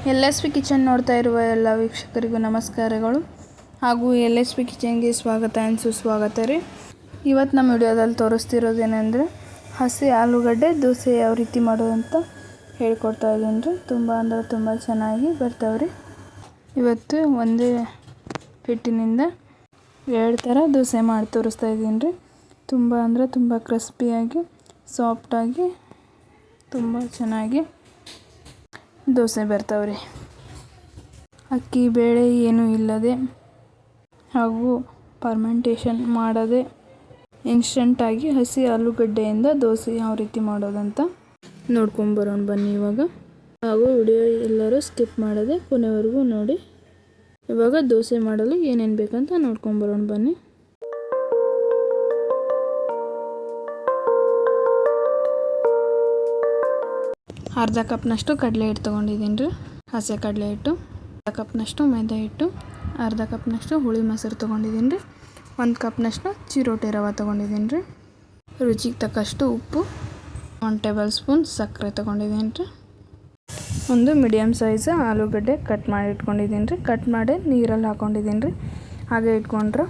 LSP kitchen ನೋಡ್ತಾ ಇರುವ ಎಲ್ಲ ವೀಕ್ಷಕರಿಗೂ ನಮಸ್ಕಾರಗಳು ಹಾಗೂ LSP ಕಿಚನ್ಗೆ ಸ್ವಾಗತ ಆ್ಯಂಡ್ ಸುಸ್ವಾಗತ ರೀ. ಇವತ್ತು ನಮ್ಮ ವಿಡಿಯೋದಲ್ಲಿ ತೋರಿಸ್ತಿರೋದೇನೆಂದರೆ ಹಸಿ ಆಲೂಗಡ್ಡೆ ದೋಸೆ ಯಾವ ರೀತಿ ಮಾಡೋದು ಅಂತ ಹೇಳ್ಕೊಡ್ತಾ ಇದ್ದೀನಿ ರೀ. ತುಂಬ ಚೆನ್ನಾಗಿ ಬರ್ತಾವ್ರಿ. ಇವತ್ತು ಒಂದೇ ಹಿಟ್ಟಿನಿಂದ 2 ಥರ ದೋಸೆ ಮಾಡಿ ತೋರಿಸ್ತಾ ಇದ್ದೀನಿ ರೀ. ತುಂಬ ಕ್ರಿಸ್ಪಿಯಾಗಿ ಸಾಫ್ಟಾಗಿ ತುಂಬ ಚೆನ್ನಾಗಿ ದೋಸೆ ಬರ್ತಾವ್ರಿ. ಅಕ್ಕಿ ಬೇಳೆ ಏನೂ ಇಲ್ಲದೆ ಹಾಗೂ ಫರ್ಮೆಂಟೇಷನ್ ಮಾಡದೆ ಇನ್ಸ್ಟಂಟಾಗಿ ಹಸಿ ಆಲೂಗಡ್ಡೆಯಿಂದ ದೋಸೆ ಯಾವ ರೀತಿ ಮಾಡೋದಂತ ನೋಡ್ಕೊಂಬರೋಣ ಬನ್ನಿ ಇವಾಗ. ಹಾಗೂ ವಿಡಿಯೋ ಎಲ್ಲರೂ ಸ್ಕಿಪ್ ಮಾಡದೆ ಕೊನೆವರೆಗೂ ನೋಡಿ. ಇವಾಗ ದೋಸೆ ಮಾಡಲು ಏನೇನು ಬೇಕಂತ ನೋಡ್ಕೊಂಬರೋಣ ಬನ್ನಿ. ಅರ್ಧ ಕಪ್ನಷ್ಟು ಕಡಲೆ ಹಿಟ್ಟು ತೊಗೊಂಡಿದ್ದೀನಿ ರೀ. ಹಸಿ ಕಡಲೆ ಹಿಟ್ಟು, ಅರ್ಧ ಕಪ್ನಷ್ಟು ಮೈದಾ ಹಿಟ್ಟು, ಅರ್ಧ ಕಪ್ನಷ್ಟು ಹುಳಿ ಮೊಸರು ತೊಗೊಂಡಿದ್ದೀನಿ ರೀ. 1 ಕಪ್ನಷ್ಟು ಚಿರೋಟಿ ರವೆ ತೊಗೊಂಡಿದ್ದೀನಿ ರೀ. ರುಚಿಗೆ ತಕ್ಕಷ್ಟು ಉಪ್ಪು, 1 ಟೇಬಲ್ ಸ್ಪೂನ್ ಸಕ್ಕರೆ ತೊಗೊಂಡಿದ್ದೀನಿ ರೀ. ಒಂದು ಮೀಡಿಯಮ್ ಸೈಜ್ ಆಲೂಗಡ್ಡೆ ಕಟ್ ಮಾಡಿ ಇಟ್ಕೊಂಡಿದ್ದೀನಿ ರೀ. ಕಟ್ ಮಾಡಿ ನೀರಲ್ಲಿ ಹಾಕ್ಕೊಂಡಿದ್ದೀನಿ ರೀ. ಹಾಗೆ ಇಟ್ಕೊಂಡ್ರೆ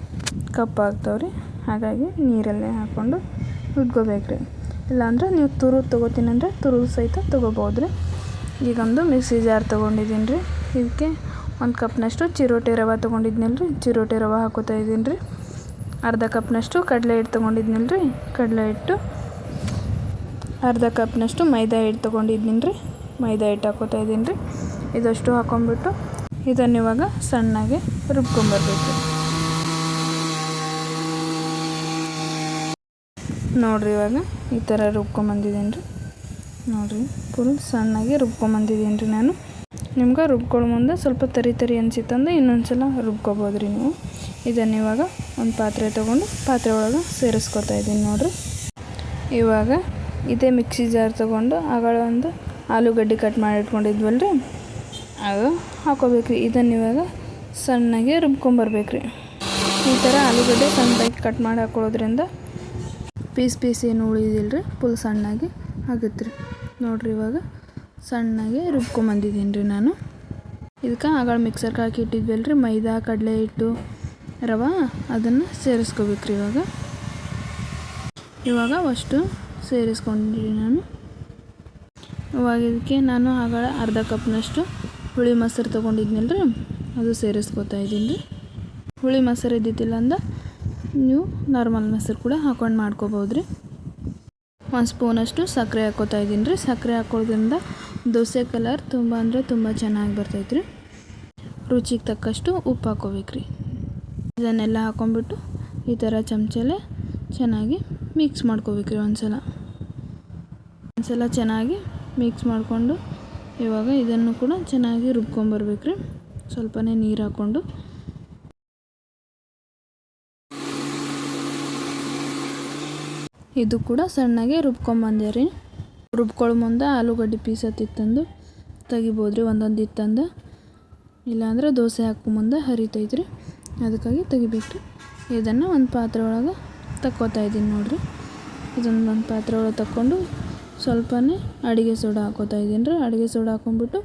ಕಪ್ ಆಗ್ತಾವ್ರಿ. ಹಾಗಾಗಿ ನೀರಲ್ಲೇ ಹಾಕ್ಕೊಂಡು ಇಟ್ಕೋಬೇಕು ರೀ. ಇಲ್ಲಾಂದ್ರೆ ನೀವು ತುರು ತೊಗೋತೀನಿ ಅಂದರೆ ತುರು ಸಹಿತ ತೊಗೋಬೋದು ರೀ. ಈಗೊಂದು ಮಿಕ್ಸಿ ಜಾರ್ ತೊಗೊಂಡಿದ್ದೀನಿ ರೀ. ಇದಕ್ಕೆ 1 ಕಪ್ನಷ್ಟು ಚಿರೋಟಿ ರವೆ ತೊಗೊಂಡಿದ್ನಲ್ಲ ರೀ. ಚಿರೋಟಿ ರವೆ ಹಾಕೋತಾ ಇದ್ದೀನಿ ರೀ. ಅರ್ಧ ಕಪ್ನಷ್ಟು ಕಡಲೆ ಹಿಟ್ಟು ತೊಗೊಂಡಿದ್ನಲ್ಲ ರೀ. ಕಡಲೆ ಹಿಟ್ಟು, ಅರ್ಧ ಕಪ್ನಷ್ಟು ಮೈದಾ ಹಿಟ್ಟು ತೊಗೊಂಡಿದ್ದೀನಿ ರೀ. ಮೈದಾ ಹಿಟ್ಟು ಹಾಕೋತಾ ಇದ್ದೀನಿ ರೀ. ಇದಷ್ಟು ಹಾಕೊಂಡ್ಬಿಟ್ಟು ಇದನ್ನು ಇವಾಗ ಸಣ್ಣಗೆ ರುಬ್ಕೊಂಬರ್ಬೇಕು. ನೋಡಿರಿ ಇವಾಗ ಈ ಥರ ರುಬ್ಕೊಂಬಂದಿದ್ದೀನಿ ರೀ. ನೋಡಿರಿ ಫುಲ್ ಸಣ್ಣಗೆ ರುಬ್ಕೊಂಬಂದಿದ್ದೀನಿ ರೀ ನಾನು. ನಿಮ್ಗೆ ರುಬ್ಕೊಳ್ಳೋ ಮುಂದೆ ಸ್ವಲ್ಪ ತರಿ ಅನಿಸಿತ್ತಂದ್ರೆ ಇನ್ನೊಂದು ಸಲ ರುಬ್ಕೊಬೋದು ರೀ ನೀವು. ಇದನ್ನು ಇವಾಗ ಒಂದು ಪಾತ್ರೆ ತೊಗೊಂಡು ಪಾತ್ರೆ ಒಳಗೆ ಸೇರಿಸ್ಕೊತಾ ಇದ್ದೀನಿ ನೋಡಿರಿ. ಇವಾಗ ಇದೇ ಮಿಕ್ಸಿ ಜಾರ್ ತೊಗೊಂಡು ಆಗಳ ಒಂದು ಆಲೂಗಡ್ಡೆ ಕಟ್ ಮಾಡಿ ಇಟ್ಕೊಂಡಿದ್ವಲ್ಲ ರೀ, ಅದು ಹಾಕೋಬೇಕು ರೀ. ಇದನ್ನು ಇವಾಗ ಸಣ್ಣಗೆ ರುಬ್ಕೊಂಬರ್ಬೇಕು ರೀ. ಈ ಥರ ಆಲೂಗಡ್ಡೆ ಸಣ್ಣದಾಗಿ ಕಟ್ ಮಾಡಿ ಹಾಕೊಳ್ಳೋದ್ರಿಂದ ಪೀಸ್ ಏನು ಉಳಿದಿಲ್ಲ ರೀ, ಫುಲ್ ಸಣ್ಣಾಗಿ ಆಗುತ್ತೆ ರೀ. ನೋಡಿರಿ ಇವಾಗ ಸಣ್ಣಗೆ ರುಬ್ಕೊಂಬಂದಿದ್ದೀನಿ ರೀ ನಾನು. ಇದಕ್ಕೆ ಆಗಳ ಮಿಕ್ಸರ್ಗೆ ಹಾಕಿ ಇಟ್ಟಿದ್ವಲ್ಲ ರೀ ಮೈದಾ, ಕಡಲೆ ಹಿಟ್ಟು, ರವೆ, ಅದನ್ನು ಸೇರಿಸ್ಕೋಬೇಕು ರೀ ಇವಾಗ ಅಷ್ಟು ಸೇರಿಸ್ಕೊಂಡಿರಿ ನಾನು. ಇವಾಗ ಇದಕ್ಕೆ ನಾನು ಆಗಳ ಅರ್ಧ ಕಪ್ನಷ್ಟು ಹುಳಿ ಮೊಸರು ತೊಗೊಂಡಿದ್ನಲ್ಲ ರೀ, ಅದು ಸೇರಿಸ್ಕೊತಾ ಇದ್ದೀನಿ ರೀ. ಹುಳಿ ಮೊಸರು ಇದ್ದಿದ್ದಿಲ್ಲ ಅಂದ್ರೆ ನೀವು ನಾರ್ಮಲ್ ಮೊಸರು ಕೂಡ ಹಾಕೊಂಡು ಮಾಡ್ಕೋಬೋದು ರೀ. 1 ಸ್ಪೂನಷ್ಟು ಸಕ್ಕರೆ ಹಾಕೋತಾ ಇದ್ದೀನಿ ರೀ. ಸಕ್ಕರೆ ಹಾಕೋದ್ರಿಂದ ದೋಸೆ ಕಲರ್ ತುಂಬ ಚೆನ್ನಾಗಿ ಬರ್ತೈತೆ ರೀ. ರುಚಿಗೆ ತಕ್ಕಷ್ಟು ಉಪ್ಪು ಹಾಕೋಬೇಕು ರೀ. ಇದನ್ನೆಲ್ಲ ಹಾಕೊಂಡ್ಬಿಟ್ಟು ಈ ಥರ ಚಮಚಲ್ಲೇ ಚೆನ್ನಾಗಿ ಮಿಕ್ಸ್ ಮಾಡ್ಕೋಬೇಕು ರೀ. ಒಂದು ಸಲ ಚೆನ್ನಾಗಿ ಮಿಕ್ಸ್ ಮಾಡಿಕೊಂಡು ಇವಾಗ ಇದನ್ನು ಕೂಡ ಚೆನ್ನಾಗಿ ರುಬ್ಕೊಂಬರ್ಬೇಕು ರೀ. ಸ್ವಲ್ಪನೇ ನೀರು ಹಾಕ್ಕೊಂಡು ಇದು ಕೂಡ ಸಣ್ಣಗೆ ರುಬ್ಕೊಂಬಂದೆ ರೀ. ರುಬ್ಕೊಳ್ಳೋ ಮುಂದೆ ಆಲೂಗಡ್ಡೆ ಪೀಸ್ ಹತ್ತಿತ್ತಂದು ತೆಗಿಬೋದು ರೀ, ಒಂದೊಂದು ಇತ್ತಂದು. ಇಲ್ಲಾಂದ್ರೆ ದೋಸೆ ಹಾಕೋ ಮುಂದೆ ಹರಿತೈತೆ ರೀ, ಅದಕ್ಕಾಗಿ ತೆಗಿಬೇಕು ರೀ. ಇದನ್ನು ಒಂದು ಪಾತ್ರೆ ಒಳಗೆ ತಕ್ಕೋತಾ ಇದ್ದೀನಿ ನೋಡಿರಿ. ಇದನ್ನು ಒಂದು ಪಾತ್ರೆ ಒಳಗೆ ತಕ್ಕೊಂಡು ಸ್ವಲ್ಪನೇ ಅಡುಗೆ ಸೋಡಾ ಹಾಕೋತಾ ಇದ್ದೀನಿ ರೀ. ಅಡುಗೆ ಸೋಡಾ ಹಾಕೊಂಡ್ಬಿಟ್ಟು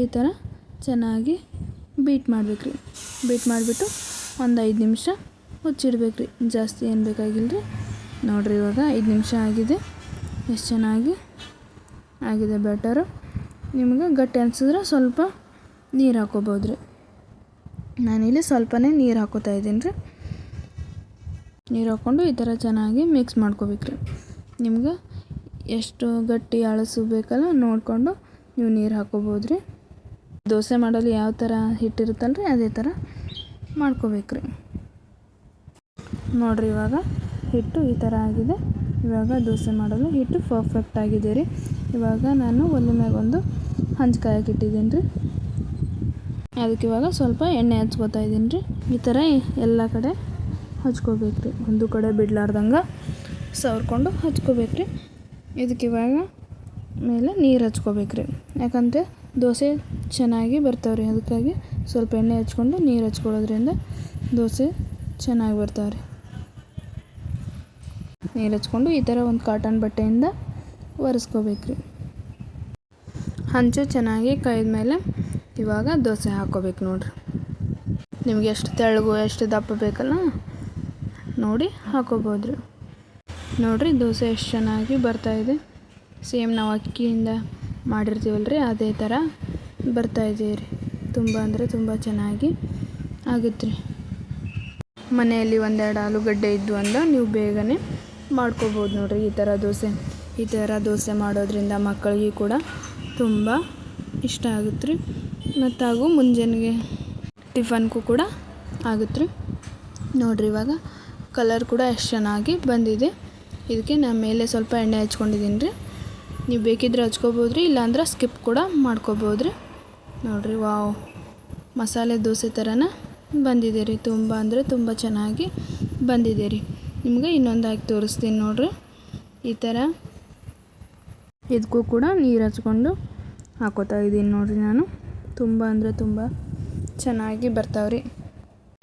ಈ ಥರ ಚೆನ್ನಾಗಿ ಬೀಟ್ ಮಾಡ್ಬೇಕು ರೀ. ಬೀಟ್ ಮಾಡಿಬಿಟ್ಟು ಒಂದು 5 ನಿಮಿಷ ಮುಚ್ಚಿಡ್ಬೇಕು ರೀ. ಜಾಸ್ತಿ ಏನು ಬೇಕಾಗಿಲ್ಲ ರೀ. ನೋಡಿರಿ ಇವಾಗ 5 ನಿಮಿಷ ಆಗಿದೆ. ಎಷ್ಟು ಚೆನ್ನಾಗಿ ಆಗಿದೆ ಬ್ಯಾಟರು. ನಿಮ್ಗೆ ಗಟ್ಟಿ ಅನಿಸಿದ್ರೆ ಸ್ವಲ್ಪ ನೀರು ಹಾಕೋಬೋದು ರೀ. ನಾನಿಲ್ಲಿ ಸ್ವಲ್ಪನೇ ನೀರು ಹಾಕೋತಾ ಇದ್ದೀನಿ ರೀ. ನೀರು ಹಾಕ್ಕೊಂಡು ಈ ಥರ ಚೆನ್ನಾಗಿ ಮಿಕ್ಸ್ ಮಾಡ್ಕೋಬೇಕು ರೀ. ನಿಮ್ಗೆ ಎಷ್ಟು ಗಟ್ಟಿ ಅಳಸು ಬೇಕಲ್ಲ ನೋಡಿಕೊಂಡು ನೀವು ನೀರು ಹಾಕೋಬೋದು ರೀ. ದೋಸೆ ಮಾಡಲು ಯಾವ ಥರ ಹಿಟ್ಟಿರುತ್ತಲ್ಲ ರೀ ಅದೇ ಥರ ಮಾಡ್ಕೋಬೇಕು ರೀ. ನೋಡಿರಿ ಇವಾಗ ಹಿಟ್ಟು ಈ ಥರ ಆಗಿದೆ. ಇವಾಗ ದೋಸೆ ಮಾಡಲು ಹಿಟ್ಟು ಪರ್ಫೆಕ್ಟ್ ಆಗಿದೆ ರೀ. ಇವಾಗ ನಾನು ಒಲೆ ಮ್ಯಾಗ ಒಂದು ಹಂಚು ಕಾಯಕ್ಕೆ ಇಟ್ಟಿದ್ದೀನಿ ರೀ. ಅದಕ್ಕೆ ಇವಾಗ ಸ್ವಲ್ಪ ಎಣ್ಣೆ ಹಚ್ಕೋತಾ ಇದ್ದೀನಿ ರೀ. ಈ ಥರ ಎಲ್ಲ ಕಡೆ ಹಚ್ಕೋಬೇಕು ರೀ. ಒಂದು ಕಡೆ ಬಿಡ್ಲಾರ್ದಂಗೆ ಸವರ್ಕೊಂಡು ಹಚ್ಕೋಬೇಕು ರೀ. ಇದಕ್ಕೆ ಇವಾಗ ಮೇಲೆ ನೀರು ಹಚ್ಕೋಬೇಕು ರೀ. ಯಾಕಂದರೆ ದೋಸೆ ಚೆನ್ನಾಗಿ ಬರ್ತಾವೆ ರೀ. ಅದಕ್ಕಾಗಿ ಸ್ವಲ್ಪ ಎಣ್ಣೆ ಹಚ್ಕೊಂಡು ನೀರು ಹಚ್ಕೊಳ್ಳೋದ್ರಿಂದ ದೋಸೆ ಚೆನ್ನಾಗಿ ಬರ್ತಾವೆ ರೀ. ನೀರು ಹಚ್ಕೊಂಡು ಈ ಥರ ಒಂದು ಕಾಟನ್ ಬಟ್ಟೆಯಿಂದ ಒರೆಸ್ಕೋಬೇಕು ರೀ. ಹಂಚು ಚೆನ್ನಾಗಿ ಕಾಯ್ದ ಮೇಲೆ ಇವಾಗ ದೋಸೆ ಹಾಕ್ಕೋಬೇಕು ನೋಡಿರಿ. ನಿಮಗೆ ಎಷ್ಟು ತೆಳ್ಳಗೂ ಎಷ್ಟು ದಪ್ಪ ಬೇಕಲ್ಲ ನೋಡಿ ಹಾಕ್ಕೋಬೋದು. ನೋಡಿರಿ ದೋಸೆ ಎಷ್ಟು ಚೆನ್ನಾಗಿ ಬರ್ತಾಯಿದೆ. ಸೇಮ್ ನಾವು ಅಕ್ಕಿಯಿಂದ ಮಾಡಿರ್ತೀವಲ್ರಿ ಅದೇ ಥರ ಬರ್ತಾಯಿದೆ ರೀ. ತುಂಬ ಅಂದರೆ ತುಂಬ ಚೆನ್ನಾಗಿ ಆಗುತ್ತೆ ರೀ. ಮನೆಯಲ್ಲಿ ಒಂದೆರಡು ಆಲೂಗಡ್ಡೆ ಇದ್ದು ಅಂದ್ರೆ ನೀವು ಬೇಗನೆ ಮಾಡ್ಕೋಬೋದು ನೋಡಿರಿ ಈ ಥರ ದೋಸೆ ಮಾಡೋದ್ರಿಂದ ಮಕ್ಕಳಿಗೆ ಕೂಡ ತುಂಬ ಇಷ್ಟ ಆಗುತ್ತೆ ರೀ. ಮತ್ತು ಹಾಗೂ ಮುಂಜಾನೆಗೆ ಟಿಫನ್ಗೂ ಕೂಡ ಆಗುತ್ತೆ ರೀ. ನೋಡಿರಿ ಇವಾಗ ಕಲರ್ ಕೂಡ ಎಷ್ಟು ಚೆನ್ನಾಗಿ ಬಂದಿದೆ. ಇದಕ್ಕೆ ನಾನು ಮೇಲೆ ಸ್ವಲ್ಪ ಎಣ್ಣೆ ಹಚ್ಕೊಂಡಿದ್ದೀನಿ ರೀ. ನೀವು ಬೇಕಿದ್ರೆ ಹಚ್ಕೋಬೋದು ರೀ, ಇಲ್ಲಾಂದ್ರೆ ಸ್ಕಿಪ್ ಕೂಡ ಮಾಡ್ಕೋಬೋದು ರೀ. ನೋಡಿರಿ ವಾವ್, ಮಸಾಲೆ ದೋಸೆ ಥರನ ಬಂದಿದೆ ರೀ. ತುಂಬ ಅಂದರೆ ತುಂಬ ಚೆನ್ನಾಗಿ ಬಂದಿದೆ ರೀ. ನಿಮಗೆ ಇನ್ನೊಂದು ಹಾಕಿ ತೋರಿಸ್ತೀನಿ ನೋಡಿರಿ. ಈ ಥರ ಇದಕ್ಕೂ ಕೂಡ ನೀರು ಹಚ್ಕೊಂಡು ಹಾಕೋತಾ ಇದ್ದೀನಿ ನೋಡಿರಿ ನಾನು. ತುಂಬ ಅಂದರೆ ತುಂಬ ಚೆನ್ನಾಗಿ ಬರ್ತಾವ್ರಿ.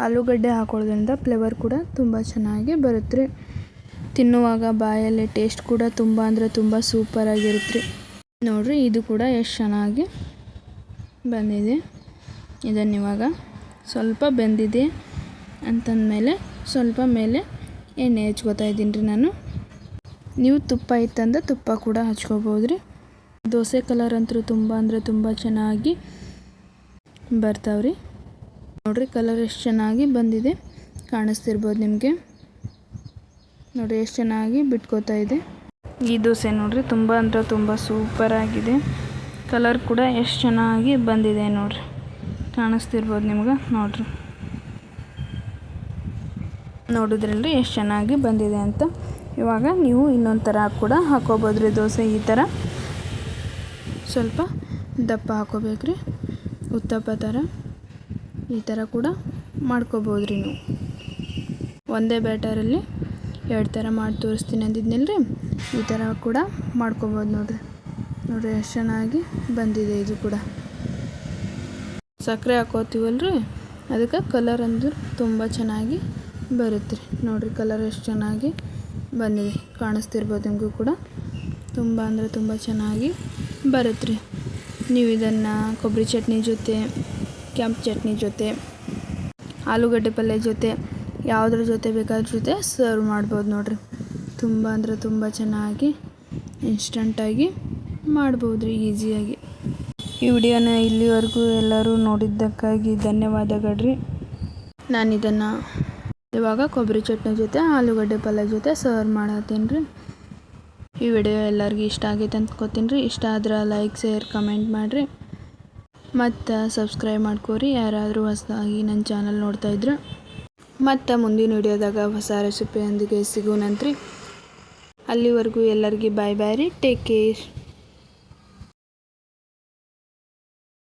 ಆಲೂಗಡ್ಡೆ ಹಾಕೊಳ್ಳೋದ್ರಿಂದ ಫ್ಲೇವರ್ ಕೂಡ ತುಂಬ ಚೆನ್ನಾಗಿ ಬರುತ್ತೆ ರೀ. ತಿನ್ನುವಾಗ ಬಾಯಲ್ಲಿ ಟೇಸ್ಟ್ ಕೂಡ ತುಂಬ ಅಂದರೆ ತುಂಬ ಸೂಪರಾಗಿರುತ್ತೆ ರೀ. ನೋಡಿರಿ ಇದು ಕೂಡ ಎಷ್ಟು ಚೆನ್ನಾಗಿ ಬಂದಿದೆ. ಇದನ್ನಿವಾಗ ಸ್ವಲ್ಪ ಬೆಂದಿದೆ ಅಂತಂದಮೇಲೆ ಸ್ವಲ್ಪ ಮೇಲೆ ಎಣ್ಣೆ ಹಚ್ಕೋತಾ ಇದ್ದೀನಿ ರೀ ನಾನು. ನೀವು ತುಪ್ಪ ಇತ್ತಂದ್ರೆ ತುಪ್ಪ ಕೂಡ ಹಚ್ಕೋಬೋದು ರೀ. ದೋಸೆ ಕಲರ್ ಅಂತೂ ತುಂಬ ಅಂದರೆ ತುಂಬ ಚೆನ್ನಾಗಿ ಬರ್ತಾವ್ರಿ. ನೋಡಿರಿ ಕಲರ್ ಎಷ್ಟು ಚೆನ್ನಾಗಿ ಬಂದಿದೆ ಕಾಣಿಸ್ತಿರ್ಬೋದು ನಿಮಗೆ. ನೋಡಿರಿ ಎಷ್ಟು ಚೆನ್ನಾಗಿ ಬಿಟ್ಕೋತಾ ಇದೆ ಈ ದೋಸೆ. ನೋಡಿರಿ ತುಂಬ ಅಂದರೆ ತುಂಬ ಸೂಪರಾಗಿದೆ. ಕಲರ್ ಕೂಡ ಎಷ್ಟು ಚೆನ್ನಾಗಿ ಬಂದಿದೆ ನೋಡಿರಿ, ಕಾಣಿಸ್ತಿರ್ಬೋದು ನಿಮ್ಗೆ. ನೋಡಿದ್ರಲ್ರಿ ಎಷ್ಟು ಚೆನ್ನಾಗಿ ಬಂದಿದೆ ಅಂತ. ಇವಾಗ ನೀವು ಇನ್ನೊಂದು ಥರ ಕೂಡ ಹಾಕ್ಕೋಬೋದು ರೀ ದೋಸೆ. ಈ ಥರ ಸ್ವಲ್ಪ ದಪ್ಪ ಹಾಕ್ಕೋಬೇಕ್ರಿ, ಉತ್ತಪ್ಪ ಥರ. ಈ ಥರ ಕೂಡ ಮಾಡ್ಕೋಬೋದು ರೀ ನೀವು. ಒಂದೇ ಬ್ಯಾಟರಲ್ಲಿ ಎರಡು ಥರ ಮಾಡಿ ತೋರಿಸ್ತೀನಿ ಅಂದಿದ್ನಲ್ರಿ, ಈ ಥರ ಕೂಡ ಮಾಡ್ಕೋಬೋದು ನೋಡಿರಿ ಎಷ್ಟು ಚೆನ್ನಾಗಿ ಬಂದಿದೆ. ಇದು ಕೂಡ ಸಕ್ಕರೆ ಹಾಕೋತೀವಲ್ರಿ, ಅದಕ್ಕೆ ಕಲರ್ ಅಂದ್ರೆ ತುಂಬ ಚೆನ್ನಾಗಿ ಬರುತ್ತೆ ರೀ. ನೋಡಿರಿ ಕಲರ್ ಎಷ್ಟು ಚೆನ್ನಾಗಿ ಬಂದಿದೆ ಕಾಣಿಸ್ತಿರ್ಬೋದು ನಿಮಗೂ ಕೂಡ. ತುಂಬ ಅಂದರೆ ತುಂಬ ಚೆನ್ನಾಗಿ ಬರುತ್ತೆ ರೀ. ನೀವು ಇದನ್ನು ಕೊಬ್ಬರಿ ಚಟ್ನಿ ಜೊತೆ, ಕೆಂಪು ಚಟ್ನಿ ಜೊತೆ, ಆಲೂಗಡ್ಡೆ ಪಲ್ಯ ಜೊತೆ, ಯಾವುದ್ರ ಜೊತೆ ಬೇಕಾದ್ರ ಜೊತೆ ಸರ್ವ್ ಮಾಡ್ಬೋದು ನೋಡಿರಿ. ತುಂಬ ಅಂದರೆ ತುಂಬ ಚೆನ್ನಾಗಿ ಇನ್ಸ್ಟಂಟಾಗಿ ಮಾಡ್ಬೋದು ರೀ, ಈಸಿಯಾಗಿ. ಈ ವಿಡಿಯೋನ ಇಲ್ಲಿವರೆಗೂ ಎಲ್ಲರೂ ನೋಡಿದ್ದಕ್ಕಾಗಿ ಧನ್ಯವಾದಗಳು ರೀ. ನಾನು ಇದನ್ನು ಇವಾಗ ಕೊಬ್ಬರಿ ಚಟ್ನಿ ಜೊತೆ ಆಲೂಗಡ್ಡೆ ಪಲ್ಯ ಜೊತೆ ಸರ್ವ್ ಮಾಡತ್ತೀನಿ ರೀ. ಈ ವಿಡಿಯೋ ಎಲ್ಲರಿಗೂ ಇಷ್ಟ ಆಗೈತೆ ಅಂದ್ಕೋತೀನಿ ರೀ. ಇಷ್ಟ ಆದ್ರೆ ಲೈಕ್, ಶೇರ್, ಕಮೆಂಟ್ ಮಾಡಿರಿ. ಮತ್ತು ಸಬ್ಸ್ಕ್ರೈಬ್ ಮಾಡ್ಕೋರಿ ಯಾರಾದರೂ ಹೊಸದಾಗಿ ನನ್ನ ಚಾನಲ್ ನೋಡ್ತಾಯಿದ್ರೆ. ಮತ್ತು ಮುಂದಿನ ವಿಡಿಯೋದಾಗ ಹೊಸ ರೆಸಿಪಿಯೊಂದಿಗೆ ಸಿಗೋಣಂತ್ರಿ. ಅಲ್ಲಿವರೆಗೂ ಎಲ್ಲರಿಗೂ ಬಾಯ್ ಬಾಯ್ ರೀ. Take care.